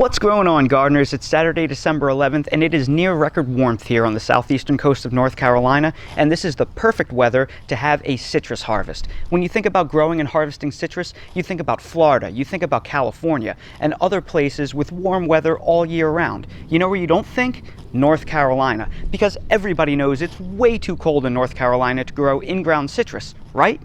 What's going on, gardeners? It's Saturday, December 11th, and it is near record warmth here on the southeastern coast of North Carolina, and this is the perfect weather to have a citrus harvest. When you think about growing and harvesting citrus, you think about Florida, you think about California, and other places with warm weather all year round. You know where you don't think? North Carolina, because everybody knows it's way too cold in North Carolina to grow in-ground citrus, right?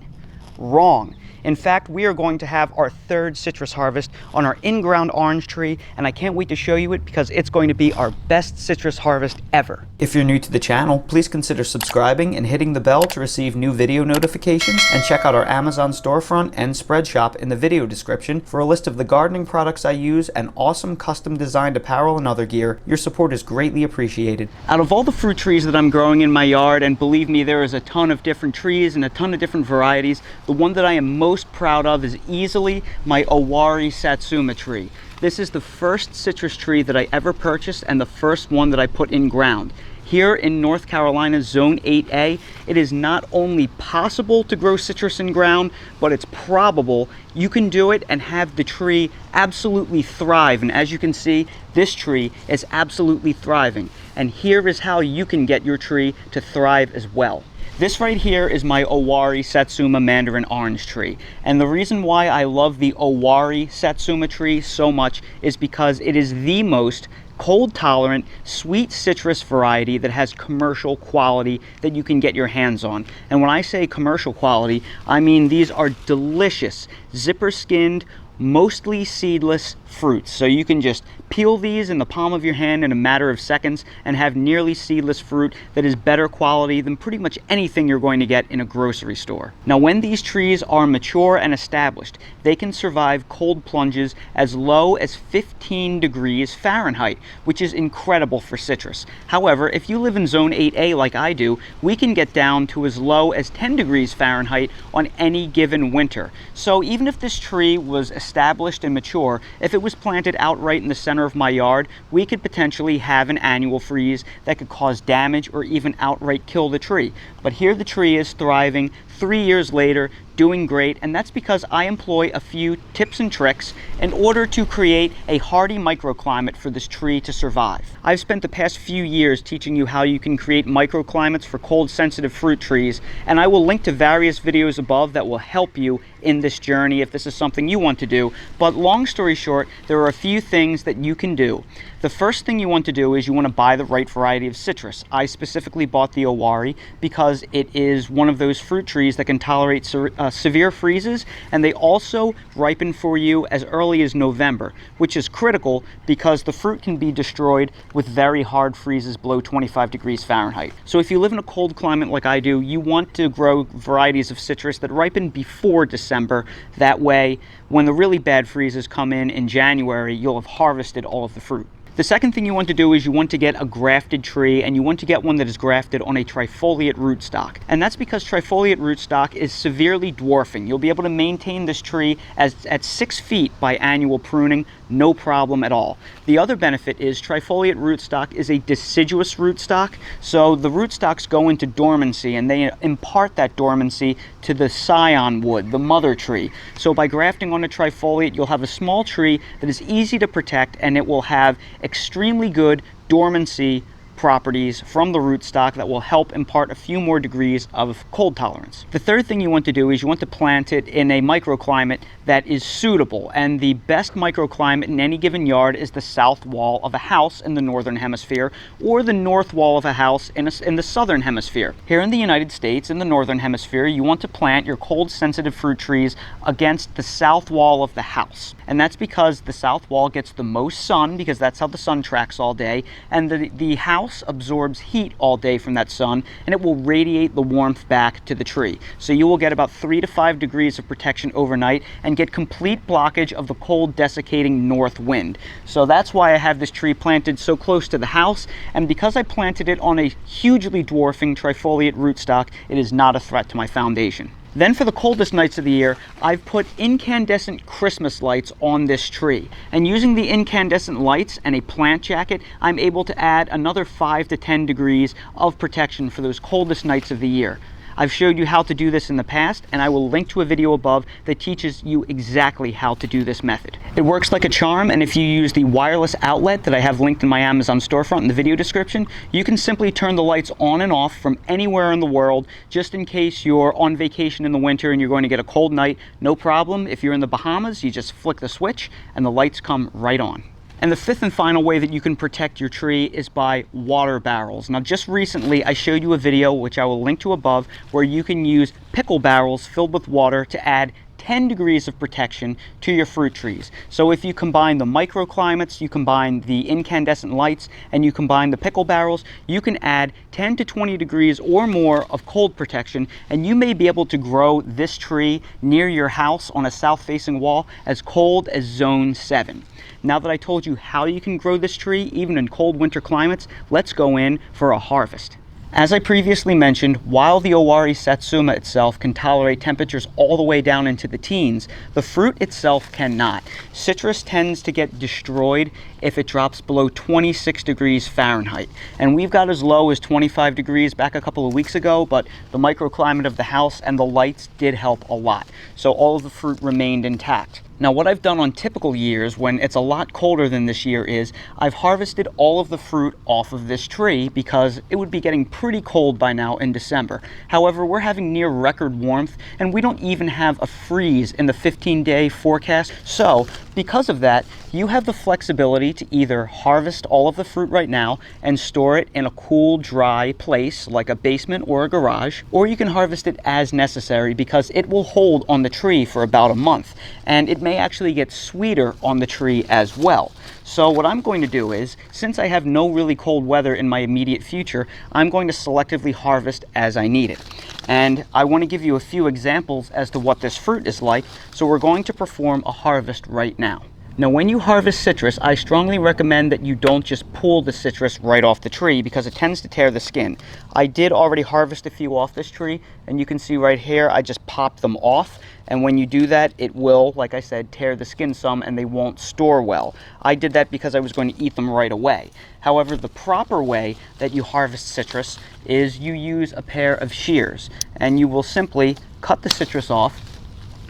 Wrong. In fact, we are going to have our third citrus harvest on our in-ground orange tree, and I can't wait to show you it because it's going to be our best citrus harvest ever. If you're new to the channel, please consider subscribing and hitting the bell to receive new video notifications, and check out our Amazon storefront and spread shop in the video description for a list of the gardening products I use and awesome custom designed apparel and other gear. Your support is greatly appreciated. Out of all the fruit trees that I'm growing in my yard, and believe me, there is a ton of different trees and a ton of different varieties, the one that I am most proud of is easily my Owari Satsuma tree. This is the first citrus tree that I ever purchased and the first one that I put in ground. Here in North Carolina's Zone 8A, it is not only possible to grow citrus in ground, but it's probable you can do it and have the tree absolutely thrive. And as you can see, this tree is absolutely thriving. And here is how you can get your tree to thrive as well. This right here is my Owari Satsuma Mandarin orange tree. And the reason why I love the Owari Satsuma tree so much is because it is the most cold tolerant, sweet citrus variety that has commercial quality that you can get your hands on. And when I say commercial quality, I mean these are delicious, zipper skinned, mostly seedless fruits. So you can just peel these in the palm of your hand in a matter of seconds and have nearly seedless fruit that is better quality than pretty much anything you're going to get in a grocery store. Now, when these trees are mature and established, they can survive cold plunges as low as 15 degrees Fahrenheit, which is incredible for citrus. However, if you live in Zone 8A like I do, we can get down to as low as 10 degrees Fahrenheit on any given winter. So even if this tree was established and mature, if it was planted outright in the center of my yard, we could potentially have an annual freeze that could cause damage or even outright kill the tree. But here the tree is thriving 3 years later, doing great, and that's because I employ a few tips and tricks in order to create a hardy microclimate for this tree to survive. I've spent the past few years teaching you how you can create microclimates for cold sensitive fruit trees, and I will link to various videos above that will help you in this journey if this is something you want to do. But long story short, there are a few things that you can do. The first thing you want to do is you want to buy the right variety of citrus. I specifically bought the Owari because it is one of those fruit trees that can tolerate severe freezes, and they also ripen for you as early as November, which is critical because the fruit can be destroyed with very hard freezes below 25 degrees Fahrenheit. So if you live in a cold climate like I do, you want to grow varieties of citrus that ripen before December. That way, when the really bad freezes come in January, you'll have harvested all of the fruit. The second thing you want to do is you want to get a grafted tree, and you want to get one that is grafted on a trifoliate rootstock. And that's because trifoliate rootstock is severely dwarfing. You'll be able to maintain this tree at 6 feet by annual pruning, no problem at all. The other benefit is trifoliate rootstock is a deciduous rootstock, so the rootstocks go into dormancy and they impart that dormancy to the scion wood, the mother tree. So by grafting on a trifoliate, you'll have a small tree that is easy to protect, and it will have extremely good dormancy properties from the rootstock that will help impart a few more degrees of cold tolerance. The third thing you want to do is you want to plant it in a microclimate that is suitable, and the best microclimate in any given yard is the south wall of a house in the northern hemisphere or the north wall of a house in the southern hemisphere. Here in the United States, in the northern hemisphere, you want to plant your cold sensitive fruit trees against the south wall of the house, and that's because the south wall gets the most sun, because that's how the sun tracks all day, and the house absorbs heat all day from that sun, and it will radiate the warmth back to the tree. So you will get about 3 to 5 degrees of protection overnight and get complete blockage of the cold desiccating north wind. So that's why I have this tree planted so close to the house, and because I planted it on a hugely dwarfing trifoliate rootstock, it is not a threat to my foundation. Then for the coldest nights of the year, I've put incandescent Christmas lights on this tree. And using the incandescent lights and a plant jacket, I'm able to add another 5 to 10 degrees of protection for those coldest nights of the year. I've showed you how to do this in the past, and I will link to a video above that teaches you exactly how to do this method. It works like a charm, and if you use the wireless outlet that I have linked in my Amazon storefront in the video description, you can simply turn the lights on and off from anywhere in the world, just in case you're on vacation in the winter and you're going to get a cold night. No problem. If you're in the Bahamas, you just flick the switch and the lights come right on. And the fifth and final way that you can protect your tree is by water barrels. Now, just recently I showed you a video, which I will link to above, where you can use pickle barrels filled with water to add 10 degrees of protection to your fruit trees. So if you combine the microclimates, you combine the incandescent lights, and you combine the pickle barrels, you can add 10 to 20 degrees or more of cold protection, and you may be able to grow this tree near your house on a south-facing wall as cold as zone 7. Now that I told you how you can grow this tree, even in cold winter climates, let's go in for a harvest. As I previously mentioned, while the Owari Satsuma itself can tolerate temperatures all the way down into the teens, the fruit itself cannot. Citrus tends to get destroyed if it drops below 26 degrees Fahrenheit. And we've got as low as 25 degrees back a couple of weeks ago, but the microclimate of the house and the lights did help a lot. So all of the fruit remained intact. Now, what I've done on typical years when it's a lot colder than this year is I've harvested all of the fruit off of this tree because it would be getting pretty cold by now in December. However, we're having near record warmth and we don't even have a freeze in the 15-day forecast. So because of that, you have the flexibility to either harvest all of the fruit right now and store it in a cool, dry place like a basement or a garage, or you can harvest it as necessary because it will hold on the tree for about a month, and it may actually get sweeter on the tree as well. So what I'm going to do is, since I have no really cold weather in my immediate future, I'm going to selectively harvest as I need it. And I want to give you a few examples as to what this fruit is like, so we're going to perform a harvest right now. Now, when you harvest citrus, I strongly recommend that you don't just pull the citrus right off the tree because it tends to tear the skin. I did already harvest a few off this tree, and you can see right here, I just popped them off. And when you do that, it will, like I said, tear the skin some and they won't store well. I did that because I was going to eat them right away. However, the proper way that you harvest citrus is you use a pair of shears, and you will simply cut the citrus off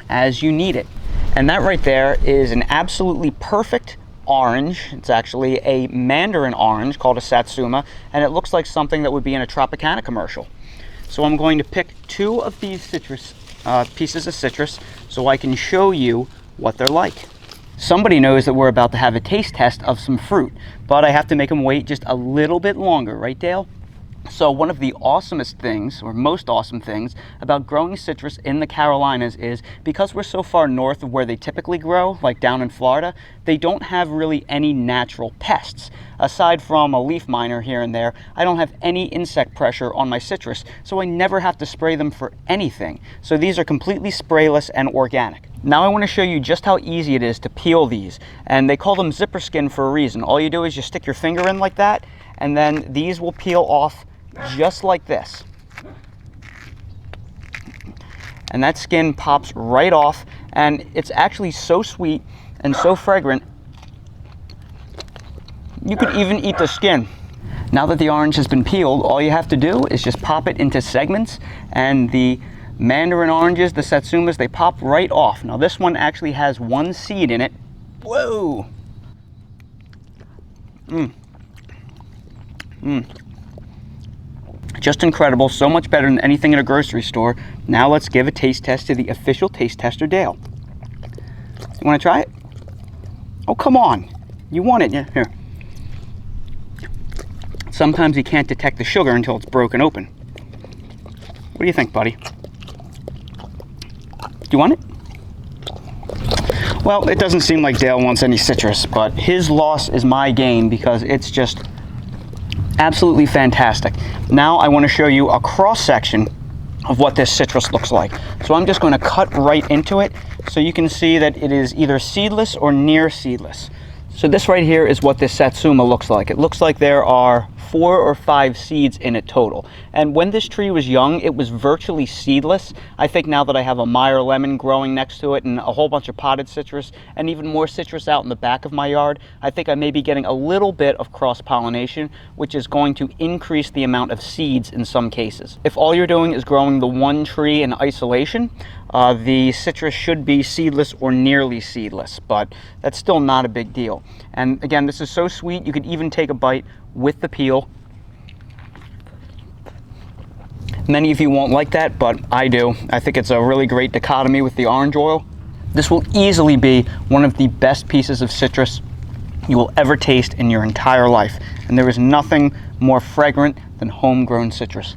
as you need it. And that right there is an absolutely perfect orange. It's actually a Mandarin orange called a Satsuma, and it looks like something that would be in a Tropicana commercial. So I'm going to pick 2 of these citrus pieces of citrus so I can show you what they're like. Somebody knows that we're about to have a taste test of some fruit, but I have to make them wait just a little bit longer, right, Dale? So one of the awesomest things, or most awesome things, about growing citrus in the Carolinas is because we're so far north of where they typically grow, like down in Florida, they don't have really any natural pests. Aside from a leaf miner here and there, I don't have any insect pressure on my citrus, so I never have to spray them for anything. So these are completely sprayless and organic. Now I want to show you just how easy it is to peel these, and they call them zipper skin for a reason. All you do is you stick your finger in like that, and then these will peel off just like this. And that skin pops right off, and it's actually so sweet and so fragrant, you could even eat the skin. Now that the orange has been peeled, all you have to do is just pop it into segments, and the Mandarin oranges, the Satsumas, they pop right off. Now this one actually has 1 seed in it. Whoa! Just incredible, so much better than anything in a grocery store. Now let's give a taste test to the official taste tester, Dale. You want to try it? Oh, come on. You want it, yeah? Here. Sometimes you can't detect the sugar until it's broken open. What do you think, buddy? Do you want it? Well, it doesn't seem like Dale wants any citrus, but his loss is my gain because it's just absolutely fantastic. Now I want to show you a cross section of what this citrus looks like. So I'm just going to cut right into it so you can see that it is either seedless or near seedless. So this right here is what this Satsuma looks like. It looks like there are 4 or 5 seeds in it total. And when this tree was young, it was virtually seedless. I think now that I have a Meyer lemon growing next to it and a whole bunch of potted citrus and even more citrus out in the back of my yard, I think I may be getting a little bit of cross-pollination, which is going to increase the amount of seeds in some cases. If all you're doing is growing the one tree in isolation, the citrus should be seedless or nearly seedless, but that's still not a big deal. And again, this is so sweet, you could even take a bite with the peel. Many of you won't like that, but I do. I think it's a really great dichotomy with the orange oil. This will easily be one of the best pieces of citrus you will ever taste in your entire life. And there is nothing more fragrant than homegrown citrus.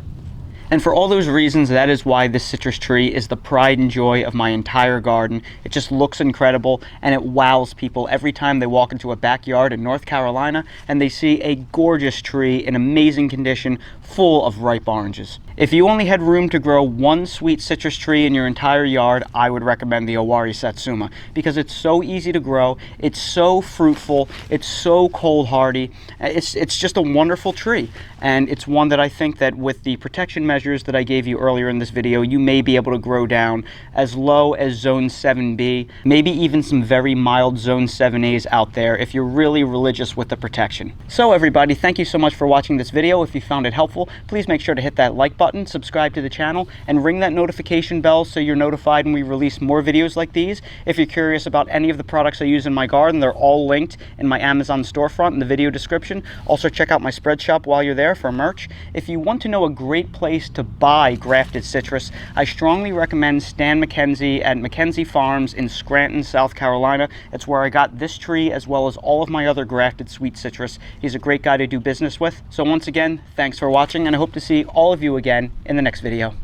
And for all those reasons, that is why this citrus tree is the pride and joy of my entire garden. It just looks incredible, and it wows people every time they walk into a backyard in North Carolina and they see a gorgeous tree in amazing condition full of ripe oranges. If you only had room to grow one sweet citrus tree in your entire yard, I would recommend the Owari Satsuma, because it's so easy to grow, it's so fruitful, it's so cold hardy, it's just a wonderful tree. And it's one that I think that with the protection measures that I gave you earlier in this video, you may be able to grow down as low as zone 7B, maybe even some very mild zone 7As out there if you're really religious with the protection. So everybody, thank you so much for watching this video. If you found it helpful, please make sure to hit that like button, subscribe to the channel, and ring that notification bell so you're notified when we release more videos like these. If you're curious about any of the products I use in my garden, they're all linked in my Amazon storefront in the video description. Also check out my spread shop while you're there for merch. If you want to know a great place to buy grafted citrus, I strongly recommend Stan McKenzie at McKenzie Farms in Scranton, South Carolina. It's where I got this tree as well as all of my other grafted sweet citrus. He's a great guy to do business with. So once again, thanks for watching, and I hope to see all of you again in the next video.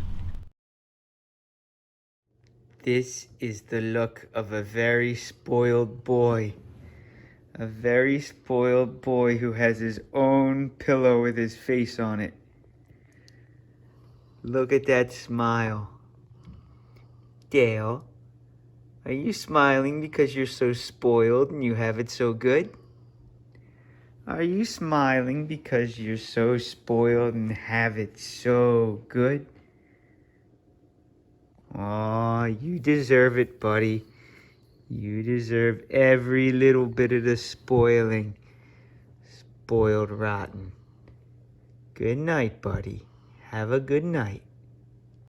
This is the look of a very spoiled boy. A very spoiled boy who has his own pillow with his face on it. Look at that smile. Dale, are you smiling because you're so spoiled and you have it so good? Are you smiling because you're so spoiled and have it so good? Aw, you deserve it, buddy. You deserve every little bit of the spoiling. Spoiled rotten. Good night, buddy. Have a good night.